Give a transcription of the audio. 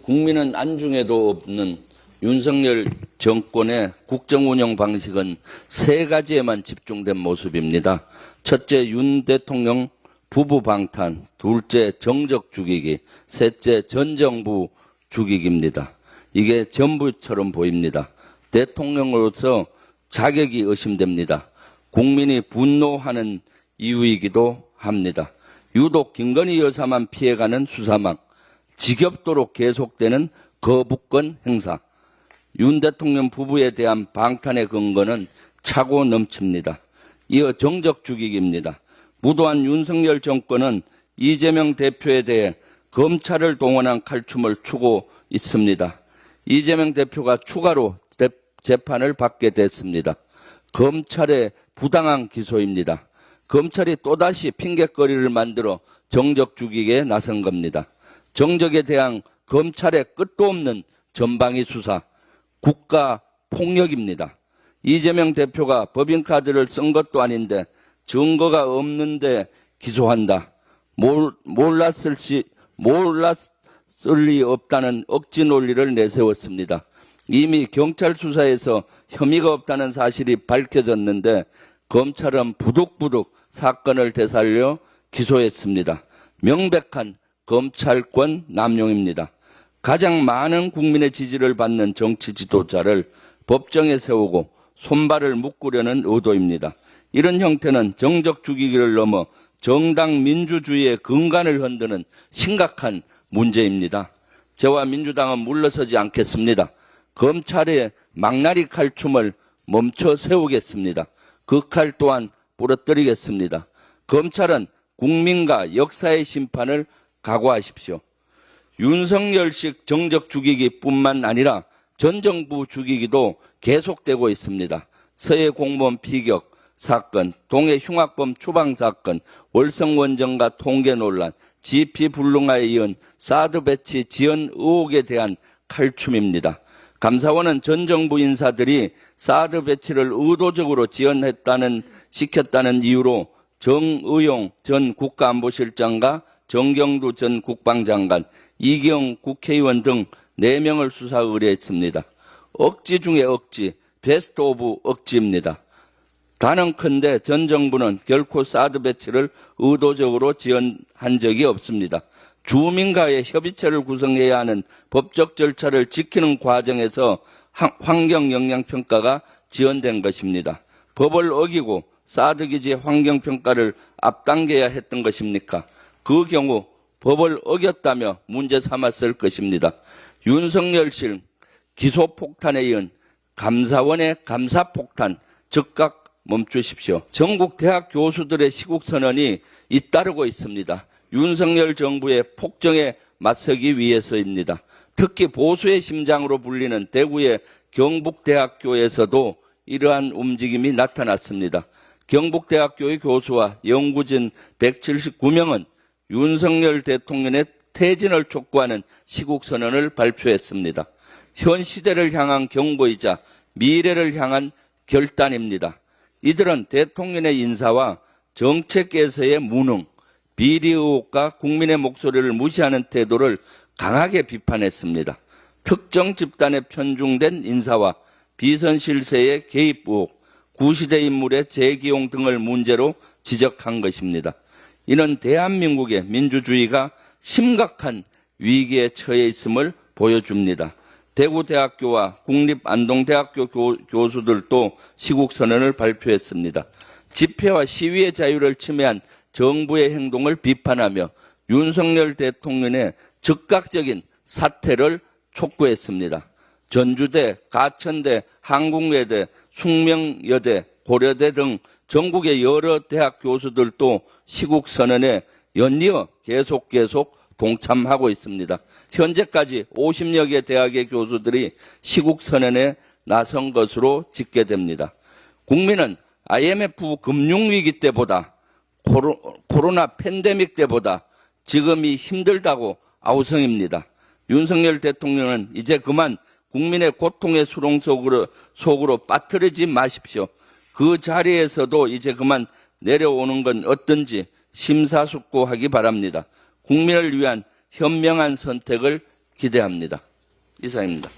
국민은 안중에도 없는 윤석열 정권의 국정운영 방식은 세 가지에만 집중된 모습입니다. 첫째, 윤 대통령 부부 방탄, 둘째, 정적 죽이기, 셋째, 전 정부 죽이기입니다. 이게 전부처럼 보입니다. 대통령으로서 자격이 의심됩니다. 국민이 분노하는 이유이기도 합니다. 유독 김건희 여사만 피해가는 수사막, 지겹도록 계속되는 거부권 행사, 윤 대통령 부부에 대한 방탄의 근거는 차고 넘칩니다. 이어 정적 죽이기입니다. 무도한 윤석열 정권은 이재명 대표에 대해 검찰을 동원한 칼춤을 추고 있습니다. 이재명 대표가 추가로 재판을 받게 됐습니다. 검찰의 부당한 기소입니다. 검찰이 또다시 핑계거리를 만들어 정적 죽이기에 나선 겁니다. 정적에 대한 검찰의 끝도 없는 전방위 수사, 국가 폭력입니다. 이재명 대표가 법인카드를 쓴 것도 아닌데 증거가 없는데 기소한다. 몰랐을 리 없다는 억지 논리를 내세웠습니다. 이미 경찰 수사에서 혐의가 없다는 사실이 밝혀졌는데 검찰은 부득부득 사건을 되살려 기소했습니다. 명백한 검찰권 남용입니다. 가장 많은 국민의 지지를 받는 정치 지도자를 법정에 세우고 손발을 묶으려는 의도입니다. 이런 형태는 정적 죽이기를 넘어 정당 민주주의의 근간을 흔드는 심각한 문제입니다. 저와 민주당은 물러서지 않겠습니다. 검찰의 망나니 칼춤을 멈춰 세우겠습니다. 그 칼 또한 부러뜨리겠습니다. 검찰은 국민과 역사의 심판을 각오하십시오. 윤석열식 정적 죽이기뿐만 아니라 전 정부 죽이기도 계속되고 있습니다. 서해 공무원 피격 사건, 동해 흉악범 추방 사건, 월성 원전과 통계 논란, GP 불능화에 이은 사드 배치 지연 의혹에 대한 칼춤입니다. 감사원은 전 정부 인사들이 사드 배치를 의도적으로 시켰다는 이유로 정의용 전 국가안보실장과 정경두 전 국방장관, 이경 국회의원 등 4명을 수사 의뢰했습니다. 억지 중에 억지, 베스트 오브 억지입니다. 단언컨대 전 정부는 결코 사드 배치를 의도적으로 지연한 적이 없습니다. 주민과의 협의체를 구성해야 하는 법적 절차를 지키는 과정에서 환경영향평가가 지연된 것입니다. 법을 어기고 사드 기지 환경평가를 앞당겨야 했던 것입니까? 그 경우 법을 어겼다며 문제 삼았을 것입니다. 윤석열실 기소폭탄에 이은 감사원의 감사폭탄 즉각 멈추십시오. 전국 대학 교수들의 시국선언이 잇따르고 있습니다. 윤석열 정부의 폭정에 맞서기 위해서입니다. 특히 보수의 심장으로 불리는 대구의 경북대학교에서도 이러한 움직임이 나타났습니다. 경북대학교의 교수와 연구진 179명은 윤석열 대통령의 퇴진을 촉구하는 시국선언을 발표했습니다. 현 시대를 향한 경고이자 미래를 향한 결단입니다. 이들은 대통령의 인사와 정책에서의 무능, 비리 의혹과 국민의 목소리를 무시하는 태도를 강하게 비판했습니다. 특정 집단에 편중된 인사와 비선 실세의 개입 의혹, 구시대 인물의 재기용 등을 문제로 지적한 것입니다. 이는 대한민국의 민주주의가 심각한 위기에 처해 있음을 보여줍니다. 대구대학교와 국립안동대학교 교수들도 시국선언을 발표했습니다. 집회와 시위의 자유를 침해한 정부의 행동을 비판하며 윤석열 대통령의 즉각적인 사퇴를 촉구했습니다. 전주대, 가천대, 한국외대, 숙명여대, 고려대 등 전국의 여러 대학 교수들도 시국선언에 연이어 계속 동참하고 있습니다. 현재까지 50여 개 대학의 교수들이 시국선언에 나선 것으로 집계됩니다. 국민은 IMF 금융위기 때보다 코로나 팬데믹 때보다 지금이 힘들다고 아우성입니다. 윤석열 대통령은 이제 그만 국민의 고통의 수렁 속으로 빠뜨리지 마십시오. 그 자리에서도 이제 그만 내려오는 건 어떤지 심사숙고하기 바랍니다. 국민을 위한 현명한 선택을 기대합니다. 이상입니다.